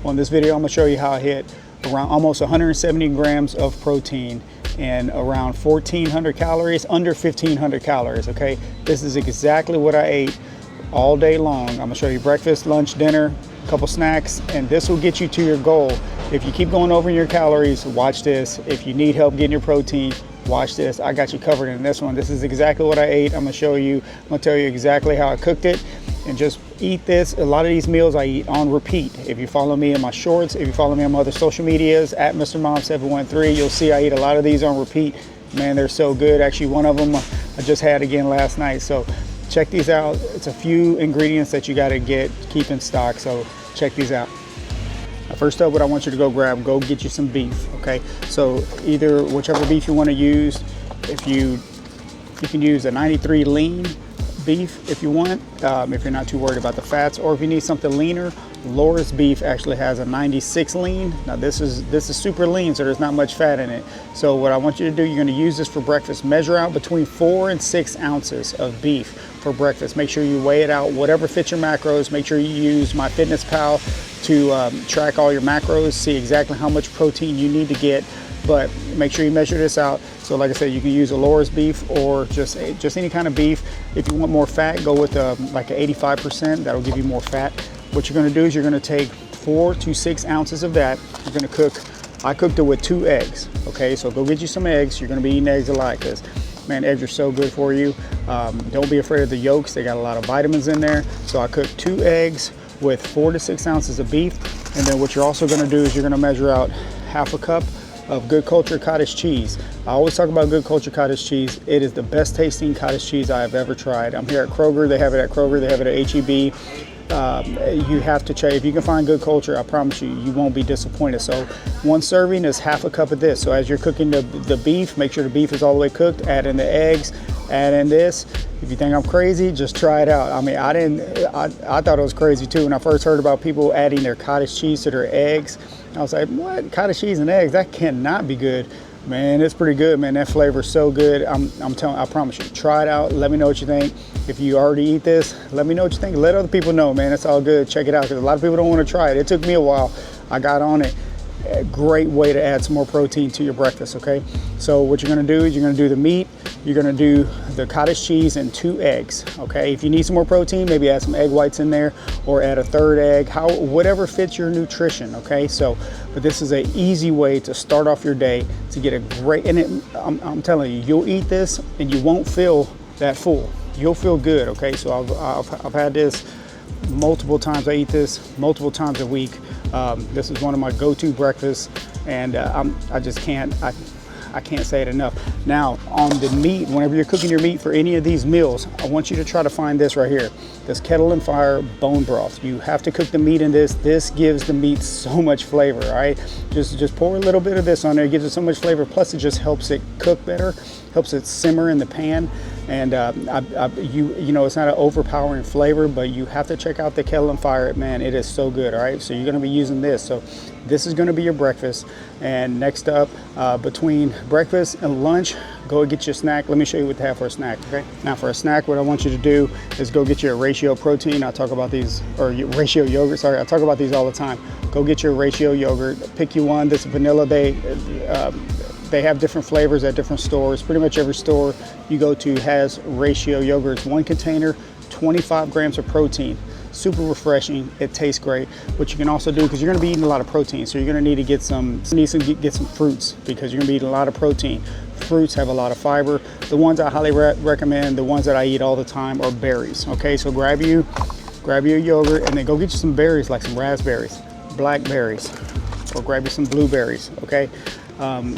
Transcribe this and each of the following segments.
On this video, I'm gonna show you how I hit around almost 170 grams of protein and around 1,400 calories, under 1,500 calories, okay? This is exactly what I ate all day long. I'm gonna show you breakfast, lunch, dinner, a couple snacks, and this will get you to your goal. If you keep going over your calories, watch this. If you need help getting your protein, watch this. I got you covered in this one. This is exactly what I ate. I'm gonna show you, I'm gonna tell you exactly how I cooked it, and just eat this. A lot of these meals I eat on repeat. If you follow me in my shorts, if you follow me on my other social medias, at Mr. Mom 713, you'll see I eat a lot of these on repeat. Man, they're so good. Actually, one of them I just had again last night. So check these out. It's a few ingredients that you gotta keep in stock. So check these out. First up, what I want you to go get you some beef, okay? So either whichever beef you want to use, if you can use a 93 lean beef if you want, if you're not too worried about the fats, or if you need something leaner, Laura's beef actually has a 96 lean. Now this is super lean, so there's not much fat in it. So what I want you to do, you're going to use this for breakfast. Measure out between 4 and 6 ounces of beef for breakfast. Make sure you weigh it out, whatever fits your macros. Make sure you use MyFitnessPal to track all your macros, see exactly how much protein you need to get, but make sure you measure this out. So like I said, you can use a Laura's beef or just any kind of beef. If you want more fat, go with like an 85%, that'll give you more fat. What you're gonna do is you're gonna take 4 to 6 ounces of that. You're gonna cook, I cooked it with 2 eggs, okay? So go get you some eggs. You're gonna be eating eggs a lot because, man, eggs are so good for you. Don't be afraid of the yolks. They got a lot of vitamins in there. So I cooked 2 eggs with 4 to 6 ounces of beef. And then what you're also gonna do is you're gonna measure out half a cup of Good Culture cottage cheese. I always talk about Good Culture cottage cheese. It is the best tasting cottage cheese I have ever tried. I'm here at Kroger. They have it at Kroger. They have it at H-E-B. You have to check. If you can find Good Culture, I promise you, you won't be disappointed. So one serving is half a cup of this. So as you're cooking the beef, make sure the beef is all the way cooked. Add in the eggs, add in this. If you think I'm crazy, just try it out. I mean, I thought it was crazy too when I first heard about people adding their cottage cheese to their eggs. I was like, what? Cottage cheese and eggs? That cannot be good. Man, it's pretty good, man. That flavor is so good. I'm telling, I promise you, try it out. Let me know what you think. If you already eat this, let me know what you think. Let other people know, man. It's all good. Check it out, because a lot of people don't want to try it. It took me a while. I got on it. A great way to add some more protein to your breakfast, okay? So what you're gonna do is you're gonna do the meat, you're gonna do the cottage cheese and 2 eggs, okay? If you need some more protein, maybe add some egg whites in there or add a 3rd egg, whatever fits your nutrition, okay? So, but this is an easy way to start off your day to get a great, and I'm telling you, you'll eat this and you won't feel that full. You'll feel good, okay? So I've had this multiple times. I eat this multiple times a week. This is one of my go-to breakfasts, and I just can't say it enough. Now, on the meat, whenever you're cooking your meat for any of these meals, I want you to try to find this right here, this Kettle and Fire bone broth. You have to cook the meat in this. This gives the meat so much flavor, all right? Just pour a little bit of this on there. It gives it so much flavor, plus it just helps it cook better, helps it simmer in the pan. And you know, it's not an overpowering flavor, but you have to check out the Kettle and Fire. Man, it is so good. All right, so you're going to be using this. So this is going to be your breakfast. And next up, between breakfast and lunch, go get you a snack. Let me show you what to have for a snack. Okay, now for a snack, what I want you to do is go get your ratio protein. I talk about these, or your ratio yogurt. Sorry, I talk about these all the time. Go get your ratio yogurt. Pick you one. This is vanilla. They have different flavors at different stores. Pretty much every store you go to has ratio yogurts. One container, 25 grams of protein. Super refreshing. It tastes great. What you can also do, because you're going to be eating a lot of protein, so you're going to need to get some fruits, because you're going to be eating a lot of protein. Fruits have a lot of fiber. The ones I highly recommend, the ones that I eat all the time, are berries. Okay, so grab your yogurt and then go get you some berries, like some raspberries, blackberries, or grab you some blueberries. Okay.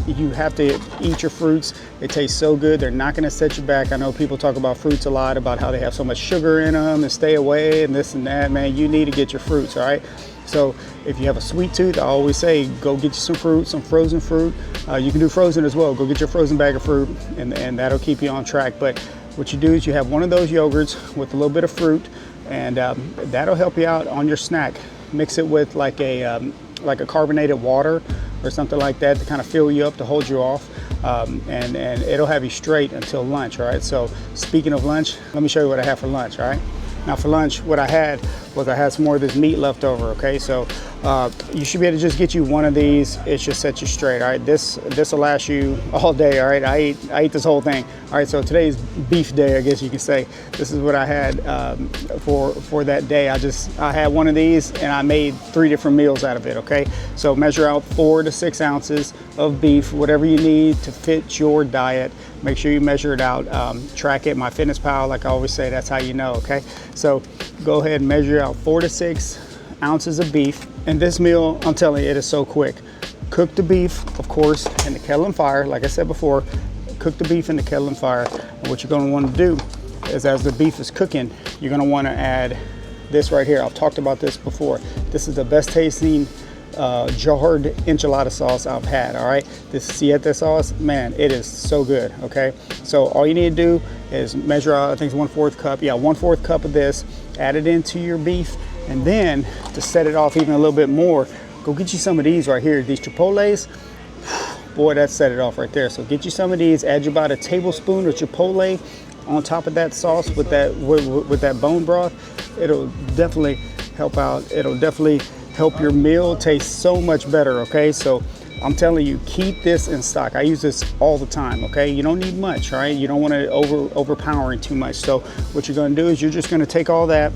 You have to eat your fruits. It tastes so good. They're not going to set you back. I know people talk about fruits a lot, about how they have so much sugar in them and stay away and this and that. Man, you need to get your fruits, all right? So if you have a sweet tooth, I always say go get you some fruit, some frozen fruit. You can do frozen as well. Go get your frozen bag of fruit, and that'll keep you on track. But what you do is you have one of those yogurts with a little bit of fruit, and that'll help you out on your snack. Mix it with like a carbonated water or something like that to kind of fill you up, to hold you off, and it'll have you straight until lunch. All right, so speaking of lunch, let me show you what I have for lunch. All right, now for lunch, what I had was some more of this meat left over. Okay, so you should be able to just get you one of these. It should set you straight. All right, this will last you all day. All right, I ate this whole thing. All right, so today's beef day, I guess you can say. This is what I had for that day. I had one of these and I made 3 different meals out of it. Okay, so measure out 4 to 6 ounces of beef, whatever you need to fit your diet. Make sure you measure it out, track it. MyFitnessPal, like I always say, that's how you know. Okay, so go ahead and measure out 4 to 6 ounces of beef. And this meal, I'm telling you, it is so quick. Cook the beef, of course, in the kettle and fire. Like I said before, cook the beef in the kettle and fire. And what you're going to want to do is, as the beef is cooking, you're going to want to add this right here. I've talked about this before. This is the best tasting jarred enchilada sauce I've had. All right, this siete sauce, man, it is so good. Okay, so all you need to do is measure out, I think it's 1/4 cup. Yeah, 1/4 cup of this. Add it into your beef. And then to set it off even a little bit more, go get you some of these right here, these chipotles. Boy, that set it off right there. So get you some of these, add you about a tablespoon of chipotle on top of that sauce with that bone broth. It'll definitely help out. It'll definitely help your meal taste so much better. Okay, so I'm telling you, keep this in stock. I use this all the time. Okay, you don't need much, right? You don't want to overpowering too much. So what you're going to do is you're just going to take all that.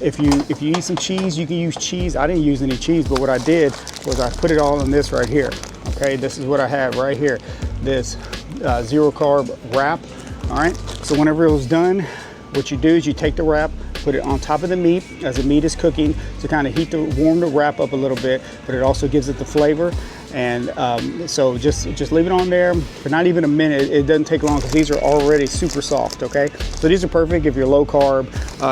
If you eat some cheese, you can use cheese. I didn't use any cheese, but what I did was I put it all in this right here. Okay, this is what I have right here, this 0 carb wrap. All right, so whenever it was done, what you do is you take the wrap, put it on top of the meat as the meat is cooking to kind of warm the wrap up a little bit, but it also gives it the flavor. And so just leave it on there for not even a minute. It doesn't take long because these are already super soft. Okay, so these are perfect if you're low carb.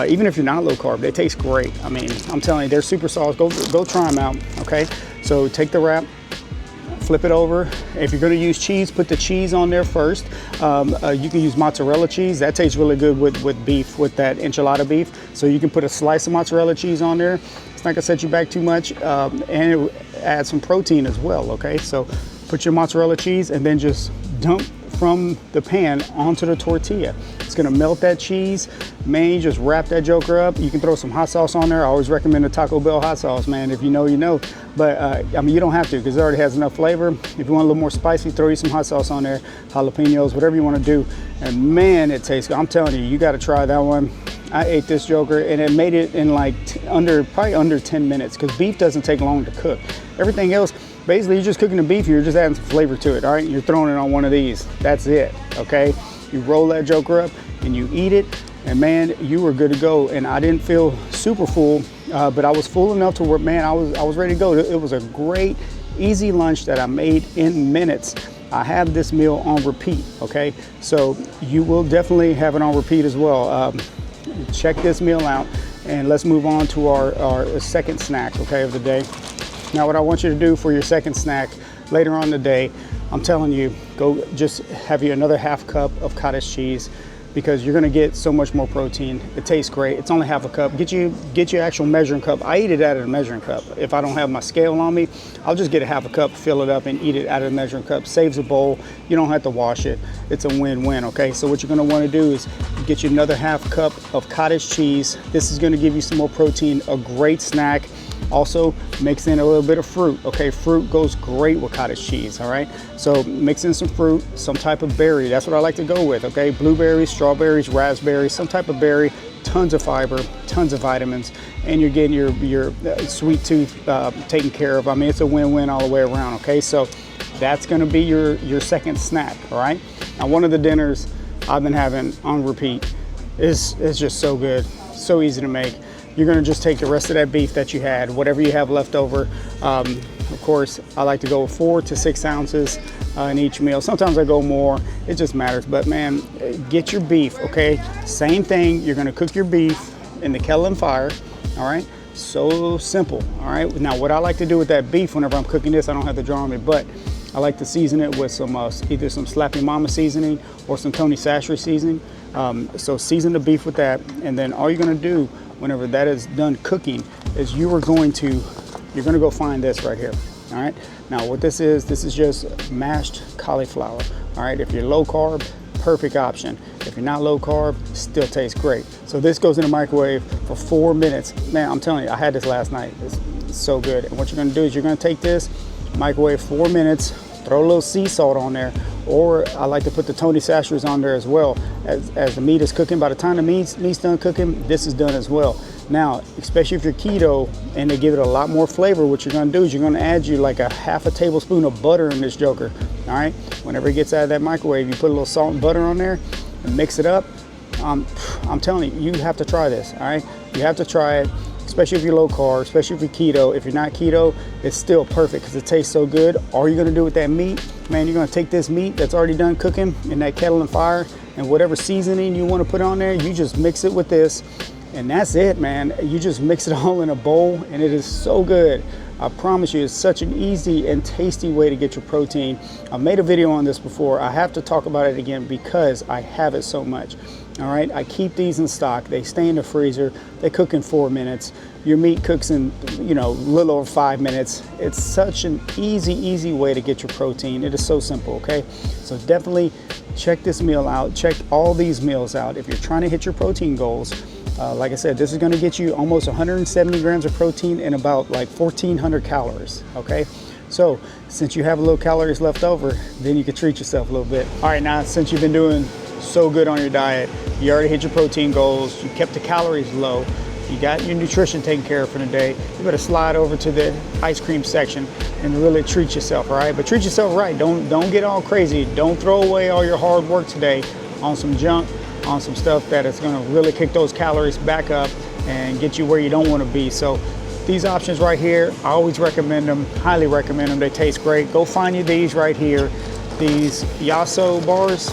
Even if you're not low carb, they taste great. I mean, I'm telling you, they're super soft. Go try them out. Okay, so take the wrap, flip it over. If you're going to use cheese, put the cheese on there first. You can use mozzarella cheese. That tastes really good with beef, with that enchilada beef. So you can put a slice of mozzarella cheese on there. It's not going to set you back too much, and it add some protein as well. Okay, so put your mozzarella cheese and then just dump from the pan onto the tortilla. It's gonna melt that cheese. Man, you just wrap that joker up. You can throw some hot sauce on there. I always recommend the Taco Bell hot sauce, man. If you know, you know. But I mean, you don't have to because it already has enough flavor. If you want a little more spicy, throw you some hot sauce on there, jalapenos, whatever you want to do. And man, it tastes good. I'm telling you, you got to try that one. I ate this joker and it made it in like probably under 10 minutes because beef doesn't take long to cook. Everything else, basically you're just cooking the beef, you're just adding some flavor to it. All right, you're throwing it on one of these. That's it. Okay, you roll that joker up and you eat it, and man, you were good to go. And I didn't feel super full, but I was full enough to where, man, I was ready to go. It was a great, easy lunch that I made in minutes. I have this meal on repeat. Okay, so you will definitely have it on repeat as well. Check this meal out, and let's move on to our second snack, okay, of the day. Now, what I want you to do for your second snack later on in the day, I'm telling you, go just have you another half cup of cottage cheese because you're gonna get so much more protein. It tastes great. It's only half a cup. Get your actual measuring cup. I eat it out of the measuring cup. If I don't have my scale on me, I'll just get a half a cup, fill it up, and eat it out of the measuring cup. Saves a bowl. You don't have to wash it. It's a win-win, okay? So what you're gonna wanna do is get you another half cup of cottage cheese. This is gonna give you some more protein, a great snack. Also, mix in a little bit of fruit, okay? Fruit goes great with cottage cheese, all right? So mix in some fruit, some type of berry. That's what I like to go with, okay? Blueberries, strawberries, raspberries, some type of berry, tons of fiber, tons of vitamins, and you're getting your sweet tooth taken care of. I mean, it's a win-win all the way around, okay? So that's gonna be your second snack, all right? Now, one of the dinners I've been having on repeat is just so good, so easy to make. You're gonna just take the rest of that beef that you had, whatever you have left over. Of course, I like to go 4 to 6 ounces in each meal. Sometimes I go more, it just matters. But man, get your beef, okay? Same thing, you're gonna cook your beef in the kettle and fire, all right? So simple, all right? Now, what I like to do with that beef whenever I'm cooking this, I don't have to draw on me, but I like to season it with some either some Slappy Mama seasoning or some Tony Sashry seasoning. So season the beef with that, and then all you're gonna do whenever that is done cooking is you're gonna go find this right here. All right, now what this is just mashed cauliflower. All right, if you're low carb, perfect option. If you're not low carb, still tastes great. So this goes in the microwave for 4 minutes. Man, I'm telling you, I had this last night. It's so good. And what you're gonna do is you're gonna take this, microwave 4 minutes, throw a little sea salt on there, or I like to put the Tony Sashers on there as well as the meat is cooking. By the time the meat's done cooking, this is done as well. Now, especially if you're keto and they give it a lot more flavor, what you're gonna do is you're gonna add you like a half a tablespoon of butter in this joker, all right? Whenever it gets out of that microwave, you put a little salt and butter on there and mix it up. I'm telling you, you have to try this, all right? You have to try it, especially if you're low carb, especially if you're keto. If you're not keto, it's still perfect because it tastes so good. All you're gonna do with that meat, man, you're gonna take this meat that's already done cooking in that kettle and fire, and whatever seasoning you wanna put on there, you just mix it with this, and that's it, man. You just mix it all in a bowl, and it is so good. I promise you, it's such an easy and tasty way to get your protein. I made a video on this before. I have to talk about it again because I have it so much. All right, I keep these in stock. They stay in the freezer. They cook in 4 minutes. Your meat cooks in, you know, a little over 5 minutes. It's such an easy way to get your protein. It is so simple, okay? So definitely check this meal out. Check all these meals out. If you're trying to hit your protein goals, like I said, this is gonna get you almost 170 grams of protein and about like 1,400 calories, okay? So since you have a little calories left over, then you can treat yourself a little bit. All right, now since you've been doing so good on your diet, you already hit your protein goals, you kept the calories low, you got your nutrition taken care of for the day, you better slide over to the ice cream section and really treat yourself, all right? But treat yourself right. Don't get all crazy. Don't throw away all your hard work today on some junk, on some stuff that is gonna really kick those calories back up and get you where you don't wanna be. So these options right here, I always recommend them, highly recommend them. They taste great. Go find you these right here. These Yasso bars,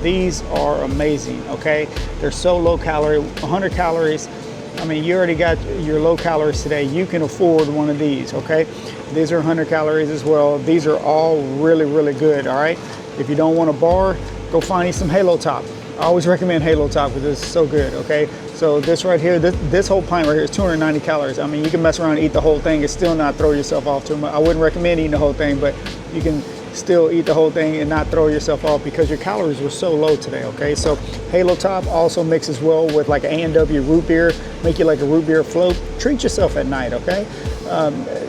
these are amazing, okay? They're so low calorie, 100 calories. I mean, you already got your low calories today. You can afford one of these, okay? These are 100 calories as well. These are all really good, all right? If you don't want a bar, go find you some Halo Top. I always recommend Halo Top because it's so good, okay? So this right here, this whole pint right here is 290 calories. I mean, you can mess around and eat the whole thing and still not throw yourself off too much. I wouldn't recommend eating the whole thing, but you can still eat the whole thing and not throw yourself off because your calories were so low today, okay? So Halo Top also mixes well with like an A&W root beer, make you like a root beer float. Treat yourself at night, okay?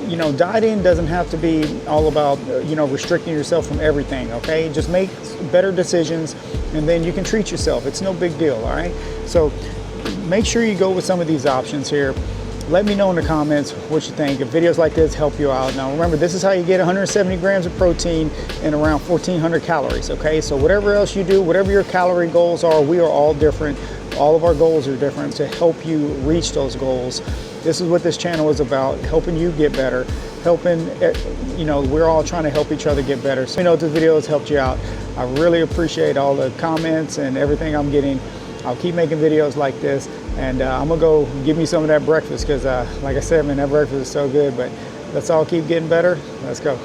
You know, dieting doesn't have to be all about, you know, restricting yourself from everything, okay? Just make better decisions and then you can treat yourself. It's no big deal, all right? So make sure you go with some of these options here. Let me know in the comments what you think. If videos like this help you out. Now remember, this is how you get 170 grams of protein and around 1,400 calories, okay? So whatever else you do, whatever your calorie goals are, we are all different. All of our goals are different to help you reach those goals. This is what this channel is about, helping you get better, helping, you know, we're all trying to help each other get better. So, you know, if this video has helped you out, I really appreciate all the comments and everything I'm getting. I'll keep making videos like this, and I'm gonna go give me some of that breakfast because, like I said, man, that breakfast is so good. But let's all keep getting better. Let's go.